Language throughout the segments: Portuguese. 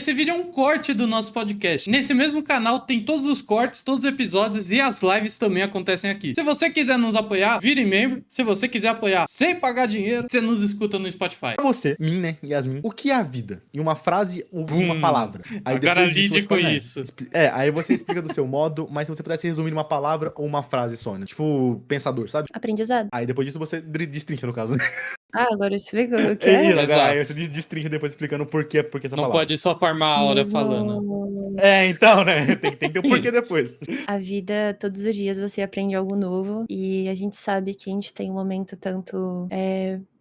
Esse vídeo é um corte do nosso podcast. Nesse mesmo canal tem todos os cortes, todos os episódios e as lives também acontecem aqui. Se você quiser nos apoiar, vire membro. Se você quiser apoiar sem pagar dinheiro, você nos escuta no Spotify. Pra você, mim, né, Yasmin, o que é a vida? Em uma frase ou uma palavra. Aí Agora depois disso, lide você com pode, isso. aí você explica do seu modo, mas se você pudesse resumir numa palavra ou uma frase só, né? Tipo, pensador, sabe? Aprendizado. Aí depois disso você destrincha, no caso. Ah, agora explica o que É é? isso, agora, aí Exato. você destrincha depois explicando por quê, porque essa Não palavra. pode só formar a hora falando. É, então, né? Tem que ter o porquê depois. A vida, todos os dias você aprende algo novo e a gente sabe que a gente tem um momento tanto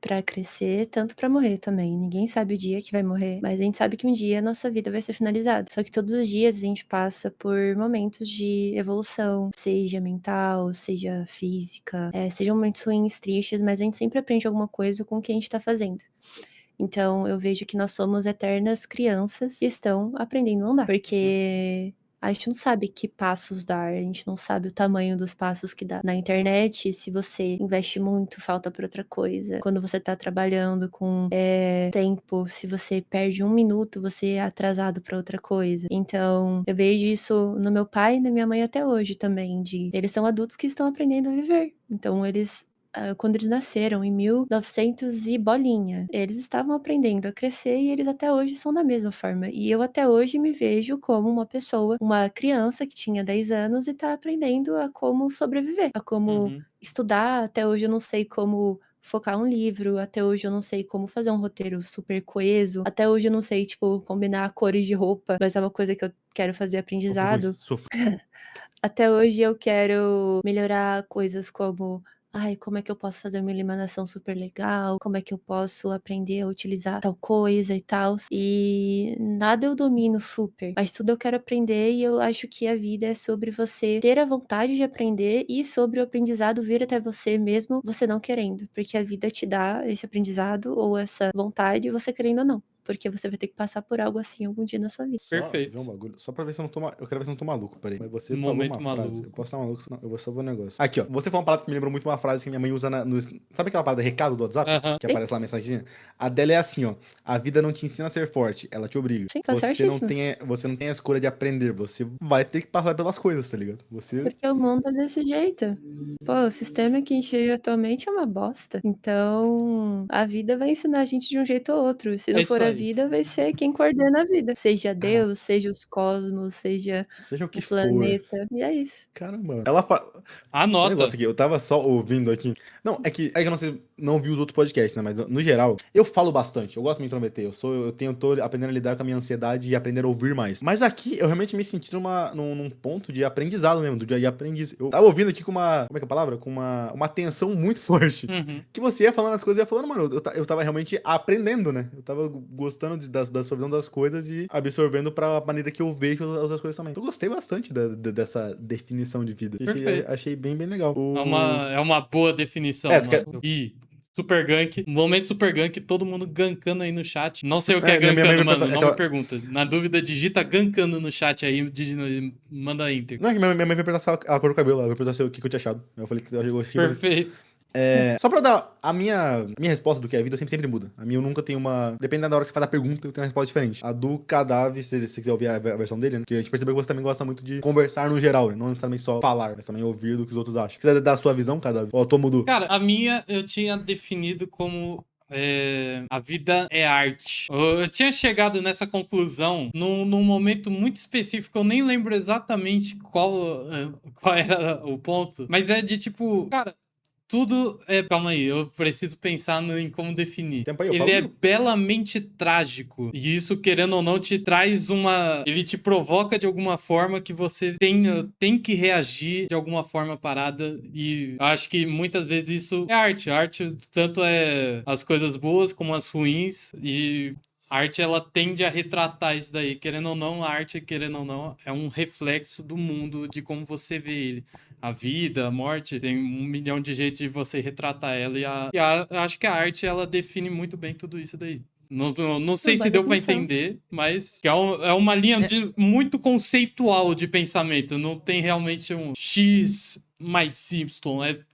pra crescer, tanto pra morrer também. Ninguém sabe o dia que vai morrer, mas a gente sabe que um dia a nossa vida vai ser finalizada. Só que todos os dias a gente passa por momentos de evolução, seja mental, seja física, sejam momentos ruins, tristes, mas a gente sempre aprende alguma coisa com o que a gente tá fazendo. Então, eu vejo que nós somos eternas crianças que estão aprendendo a andar. Porque a gente não sabe que passos dar, a gente não sabe o tamanho dos passos que dá. Na internet, se você investe muito, falta pra outra coisa. Quando você tá trabalhando com tempo, se você perde 1 minuto, você é atrasado pra outra coisa. Então, eu vejo isso no meu pai e na minha mãe até hoje também. Eles são adultos que estão aprendendo a viver. Então, quando eles nasceram, em 1900 e bolinha, eles estavam aprendendo a crescer e eles até hoje são da mesma forma. E eu até hoje me vejo como uma pessoa, uma criança que tinha 10 anos e tá aprendendo a como sobreviver, a como estudar. Até hoje eu não sei como focar um livro, até hoje eu não sei como fazer um roteiro super coeso, até hoje eu não sei, tipo, combinar cores de roupa, mas é uma coisa que eu quero fazer aprendizado. Até hoje eu quero melhorar coisas como como é que eu posso fazer uma iluminação super legal? Como é que eu posso aprender a utilizar tal coisa e tal? E nada eu domino super, mas tudo eu quero aprender e eu acho que a vida é sobre você ter a vontade de aprender e sobre o aprendizado vir até você mesmo, você não querendo, porque a vida te dá esse aprendizado ou essa vontade, você querendo ou não. Porque você vai ter que passar por algo assim algum dia na sua vida. Perfeito. Só, um bagulho, só pra ver se eu não tô eu quero ver se eu não tô maluco, peraí. Mas você Momento falou uma frase. maluco. Eu posso estar maluco, senão eu vou só ver um negócio. Aqui, ó. Você falou uma parada que me lembrou muito uma frase que minha mãe usa no. Sabe aquela parada recado do WhatsApp? Que aparece lá a mensagenzinha? A dela é assim, ó. A vida não te ensina a ser forte, ela te obriga. Sim, tá certíssimo. Você não tem a escolha de aprender, você vai ter que passar pelas coisas, tá ligado? Porque o mundo é desse jeito. Pô, o sistema que a gente vive atualmente é uma bosta. Então, a vida vai ensinar a gente de um jeito ou outro. Se não for a vida, vai ser quem coordena a vida. Seja Deus, seja os cosmos, seja o que o planeta. for. E é isso. Caramba. Ela fala. Anota. Um negócio aqui, eu tava só ouvindo aqui. Não, é que eu não sei, não vi os outros podcasts, né? Mas no geral, eu falo bastante. Eu gosto de me intrometer. Tô aprendendo a lidar com a minha ansiedade e aprender a ouvir mais. Mas aqui eu realmente me senti num ponto de aprendizado mesmo, de aprendiz. Eu tava ouvindo aqui com uma. Como é que é a palavra? Com uma atenção muito forte. Que você ia falando as coisas e ia falando, mano, eu tava realmente aprendendo, né? Eu tava gostando da sua visão das coisas e absorvendo pra maneira que eu vejo as outras coisas também. Eu gostei bastante dessa definição de vida. Achei bem legal. É uma boa definição, mano. E Super Gank, momento Super Gank, todo mundo gankando aí no chat. Não sei o que é gankando, mano, não me pergunta. Na dúvida, digita gankando no chat aí, manda enter. Não, é que minha mãe vai perguntar se a cor do cabelo, ela vai perguntar o que eu tinha achado. Eu falei que eu achei. Perfeito. Só pra dar a minha resposta do que é a vida, sempre muda. A minha eu nunca tenho uma. Dependendo da hora que você faz a pergunta, eu tenho uma resposta diferente. A do Cadáver, se você quiser ouvir a versão dele, né? Porque a gente percebeu que você também gosta muito de conversar no geral, né? Não necessariamente só falar, mas também ouvir do que os outros acham. Se quiser dar a sua visão, Cadáver, ou mudou? Cara, a minha eu tinha definido como. A vida é arte. Eu tinha chegado nessa conclusão num momento muito específico. Eu nem lembro exatamente qual era o ponto. Mas é de tipo, cara, tudo é. Calma aí, eu preciso pensar em como definir. Ele é belamente trágico. E isso, querendo ou não, te traz uma. Ele te provoca de alguma forma que você tem que reagir de alguma forma parada. E acho que muitas vezes isso é arte. Arte, tanto é as coisas boas como as ruins. E a arte, ela tende a retratar isso daí. Querendo ou não, a arte, querendo ou não, é um reflexo do mundo, de como você vê ele. A vida, a morte, tem 1 milhão de jeitos de você retratar ela. Acho que a arte, ela define muito bem tudo isso daí. Não sei se deu pra entender, mas é uma linha muito conceitual de pensamento. Não tem realmente um X mais Y.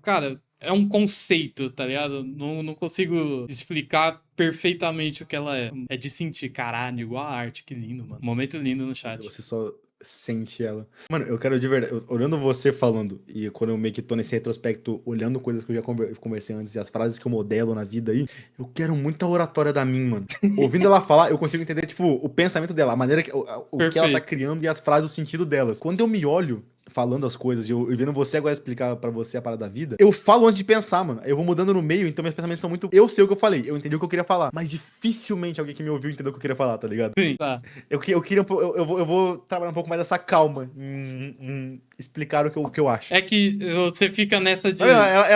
Cara, é um conceito, tá ligado? Não consigo explicar perfeitamente o que ela é. É de sentir, caralho, igual a arte, que lindo, mano. Momento lindo no chat. Você só sente ela. Mano, eu quero de verdade, olhando você falando, e quando eu meio que tô nesse retrospecto, olhando coisas que eu já conversei antes e as frases que eu modelo na vida aí, eu quero muita oratória da mim, mano. Ouvindo ela falar, eu consigo entender, tipo, o pensamento dela, a maneira que, o que ela tá Perfeito. criando e as frases, o sentido delas. Quando eu me olho falando as coisas e eu vendo você agora explicar pra você a parada da vida, eu falo antes de pensar, mano. Eu vou mudando no meio, então meus pensamentos são muito. Eu sei o que eu falei, eu entendi o que eu queria falar, mas dificilmente alguém que me ouviu entendeu o que eu queria falar, tá ligado? Sim, tá. Eu queria eu vou trabalhar um pouco mais dessa calma em explicar o que eu acho. É que você fica nessa de. Cara,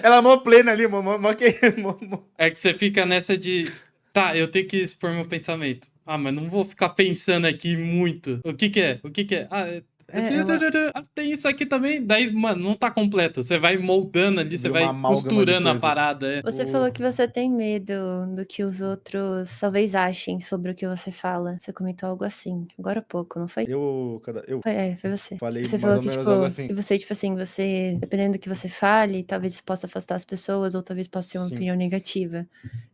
Ela é mó plena ali, é que você fica nessa de. Tá, eu tenho que expor meu pensamento. Ah, mas não vou ficar pensando aqui muito. O que que é? O que que é? Ah, tem isso aqui também. Daí, mano, não tá completo. Você vai moldando ali, você Vira uma vai amálgama de costurando a coisas. parada. É. Você falou que você tem medo do que os outros talvez achem sobre o que você fala. Você comentou algo assim, agora há pouco, não foi? Eu Foi você. falei Você mais falou ou que, menos tipo, algo assim. que você, tipo assim, você, dependendo do que você fale, talvez isso possa afastar as pessoas, ou talvez possa ser uma Sim. opinião negativa.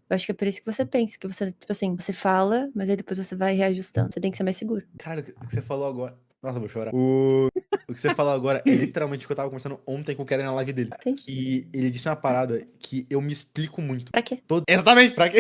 Eu acho que é por isso que você pensa, que você, tipo assim, você fala, mas aí depois você vai reajustando. Você tem que ser mais seguro. Cara, o que você falou agora. Nossa, eu vou chorar. O que você falou agora é literalmente o que eu tava conversando ontem com o Keller na live dele. Sim. Que ele disse uma parada que eu me explico muito. Pra quê? Exatamente, pra quê?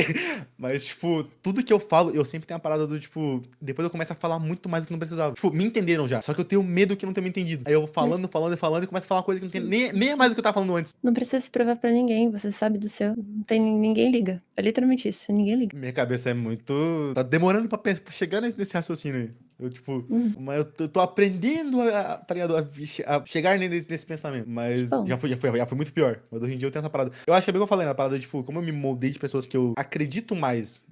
Mas, tipo, tudo que eu falo, eu sempre tenho a parada do, tipo, depois eu começo a falar muito mais do que não precisava. Tipo, me entenderam já, só que eu tenho medo que não tenham me entendido. Aí eu vou falando e começo a falar uma coisa que não tem nem é mais do que eu tava falando antes. Não precisa se provar pra ninguém, você sabe do seu. Não tem ninguém liga. É literalmente isso, ninguém liga. Minha cabeça é muito. Tá demorando pra chegar nesse raciocínio aí. Eu, tipo, mas eu tô aprendendo tá ligado? A chegar nesse pensamento. Mas Bom. já foi muito pior. Mas hoje em dia eu tenho essa parada. Eu acho que é bem o que eu falei na parada, tipo, como eu me moldei de pessoas que eu acredito mais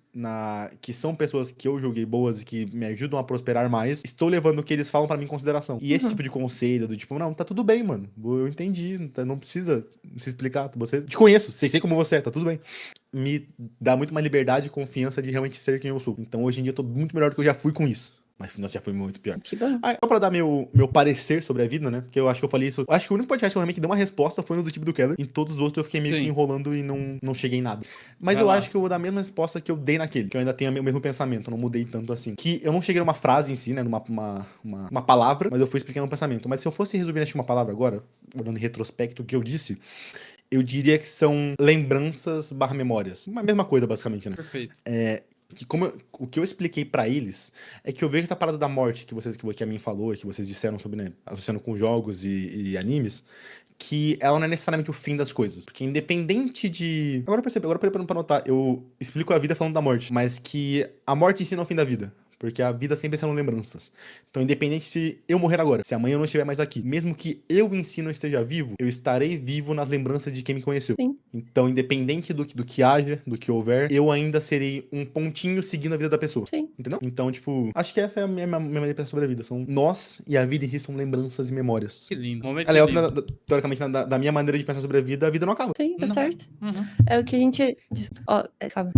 que são pessoas que eu julguei boas e que me ajudam a prosperar mais, estou levando o que eles falam pra mim em consideração. E esse tipo de conselho, do tipo, não, tá tudo bem, mano. Eu entendi, não precisa se explicar. Você te conheço, sei como você é, tá tudo bem. Me dá muito mais liberdade e confiança de realmente ser quem eu sou. Então hoje em dia eu tô muito melhor do que eu já fui com isso. Mas nossa, já foi muito pior. Que bom. Só pra dar meu parecer sobre a vida, né? Porque eu acho que eu falei isso. Eu acho que o único podcast que eu realmente dei uma resposta foi no do tipo do Keller. Em todos os outros eu fiquei meio que Sim. enrolando e não cheguei em nada. Mas Vai eu lá. acho que eu vou dar a mesma resposta que eu dei naquele. Que eu ainda tenho o mesmo pensamento. Eu não mudei tanto assim. Que eu não cheguei numa frase em si, né? Uma palavra. Mas eu fui explicando o pensamento. Mas se eu fosse resumir uma palavra agora, olhando em retrospecto o que eu disse, eu diria que são lembranças barra memórias. Uma mesma coisa, basicamente, né? Perfeito. Que o que eu expliquei pra eles é que eu vejo essa parada da morte que a mim falou e que vocês disseram sobre, né, associando com jogos e animes, que ela não é necessariamente o fim das coisas. Porque independente de... Agora eu percebi, agora eu parei pra notar, eu explico a vida falando da morte, mas que a morte em si não é o fim da vida. Porque a vida sempre são lembranças. Então, independente se eu morrer agora, se amanhã eu não estiver mais aqui, mesmo que eu em si não esteja vivo, eu estarei vivo nas lembranças de quem me conheceu. Sim. Então, independente do que haja, do que houver, eu ainda serei um pontinho seguindo a vida da pessoa. Sim. Entendeu? Então, tipo, acho que essa é a minha maneira de pensar sobre a vida. São nós e a vida em si são lembranças e memórias. Que lindo. Momento Ela é lindo. óbvio, teoricamente, da minha maneira de pensar sobre a vida não acaba. Sim, tá Não. certo. Uhum. É o que a gente. Calma.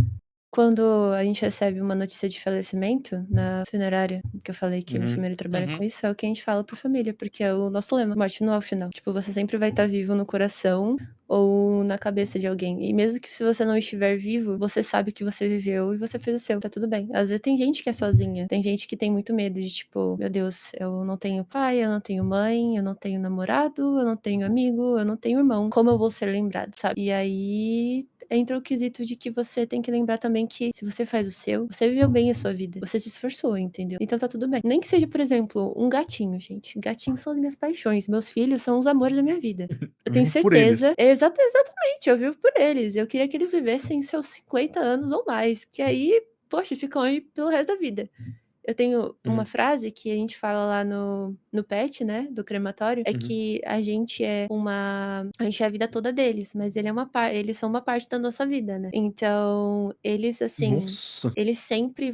Quando a gente recebe uma notícia de falecimento na funerária, que eu falei que o enfermeiro trabalha com isso, é o que a gente fala pra família, porque é o nosso lema. Morte não é o final. Tipo, você sempre vai estar vivo no coração ou na cabeça de alguém. E mesmo que se você não estiver vivo, você sabe que você viveu e você fez o seu. Tá tudo bem. Às vezes tem gente que é sozinha. Tem gente que tem muito medo de, tipo, meu Deus, eu não tenho pai, eu não tenho mãe, eu não tenho namorado, eu não tenho amigo, eu não tenho irmão. Como eu vou ser lembrado, sabe? E aí entra o quesito de que você tem que lembrar também que se você faz o seu, você viveu bem a sua vida. Você se esforçou, entendeu? Então tá tudo bem. Nem que seja, por exemplo, um gatinho, gente. Gatinhos são as minhas paixões. Meus filhos são os amores da minha vida. Eu tenho Vivo por eles. certeza. Exatamente, eu vivo por eles. Eu queria que eles vivessem seus 50 anos ou mais. Porque aí, poxa, ficam aí pelo resto da vida. Eu tenho uma frase que a gente fala lá no PET, né, do crematório, é que a gente é a vida toda deles, mas eles são uma parte da nossa vida, né? Então, eles, assim, Nossa. eles sempre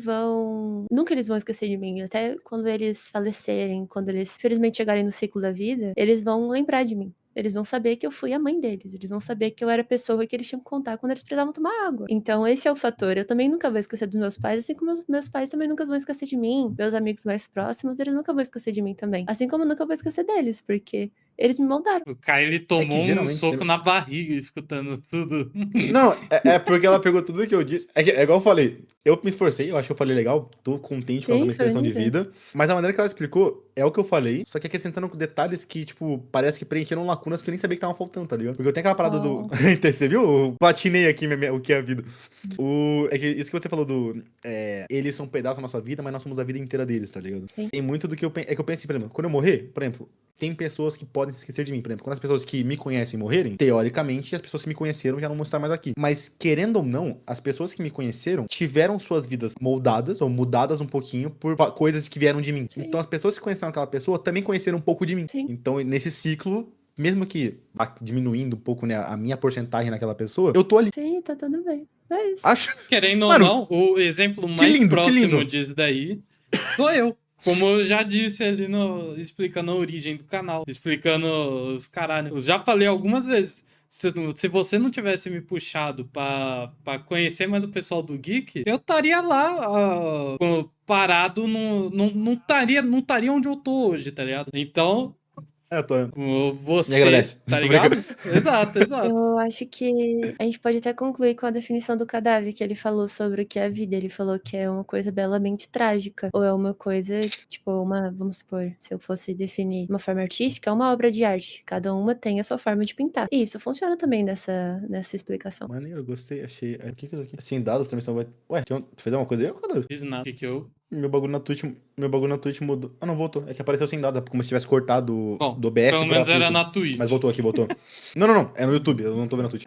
nunca eles vão esquecer de mim, até quando eles falecerem, quando eles, infelizmente, chegarem no ciclo da vida, eles vão lembrar de mim. Eles vão saber que eu fui a mãe deles. Eles vão saber que eu era a pessoa que eles tinham que contar quando eles precisavam tomar água. Então, esse é o fator. Eu também nunca vou esquecer dos meus pais, assim como meus pais também nunca vão esquecer de mim. Meus amigos mais próximos, eles nunca vão esquecer de mim também. Assim como eu nunca vou esquecer deles, porque Eles me moldaram. O Caio, ele tomou um geralmente soco sempre- na barriga escutando tudo. Não, é porque ela pegou tudo que eu disse. É igual eu falei, eu me esforcei, eu acho que eu falei legal, tô contente com a Sim, minha foi questão de bonito. vida. Mas a maneira que ela explicou é o que eu falei, só que acrescentando detalhes que, tipo, parece que preencheram lacunas que eu nem sabia que estavam faltando, tá ligado? Porque eu tenho aquela parada do. Oh. Você viu? Eu platinei aqui o que é a vida. É que isso que você falou do. Eles são um pedaço da nossa vida, mas nós somos a vida inteira deles, tá ligado? Sim. Tem muito do que eu penso. É que eu penso assim, por exemplo, quando eu morrer, por exemplo. Tem pessoas que podem se esquecer de mim. Por exemplo, quando as pessoas que me conhecem morrerem, teoricamente, as pessoas que me conheceram já não vão estar mais aqui. Mas, querendo ou não, as pessoas que me conheceram tiveram suas vidas moldadas ou mudadas um pouquinho por coisas que vieram de mim. Sim. Então, as pessoas que conheceram aquela pessoa também conheceram um pouco de mim. Sim. Então, nesse ciclo, mesmo que vá diminuindo um pouco, né, a minha porcentagem naquela pessoa, eu tô ali. Sim, tá tudo bem. É isso. Acho. Querendo ou Mano, não, o exemplo que mais lindo, que próximo lindo. disso daí sou eu. Como eu já disse ali explicando a origem do canal, explicando os caralho. Eu já falei algumas vezes. Se você não tivesse me puxado pra conhecer mais o pessoal do Geek, eu estaria lá parado, não estaria onde eu tô hoje, tá ligado? Então, Eu tô. você, Me agradece. tá Tô ligado? brincando. Exato, exato. Eu acho que a gente pode até concluir com a definição do cadáver, que ele falou sobre o que é a vida. Ele falou que é uma coisa belamente trágica, ou é uma coisa, tipo, vamos supor, se eu fosse definir uma forma artística, é uma obra de arte. Cada uma tem a sua forma de pintar. E isso funciona também nessa explicação. Maneiro, gostei, achei. O que é isso aqui? Assim, dados também são. Ué, tu fez alguma coisa aí? Cadê? Fiz nada. O que eu... Meu bagulho na Twitch mudou. Ah, não, voltou. É que apareceu sem dados, como se tivesse cortado Bom, do OBS pelo pra menos era YouTube. na Twitch. Mas voltou aqui, voltou. Não. É no YouTube, eu não tô vendo na Twitch.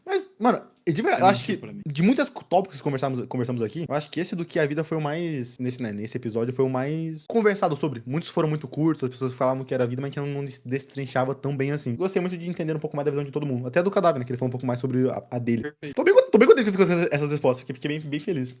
Mas, mano, de verdade, eu acho que Pra mim. de muitos tópicos que conversamos aqui, eu acho que esse do que a vida foi o mais. Nesse episódio foi o mais conversado sobre. Muitos foram muito curtos, as pessoas falavam que era a vida, mas que não destrinchava tão bem assim. Gostei muito de entender um pouco mais da visão de todo mundo. Até do cadáver, né? Que ele falou um pouco mais sobre a dele. Perfeito. Tô bem contente com essas respostas, fiquei bem feliz.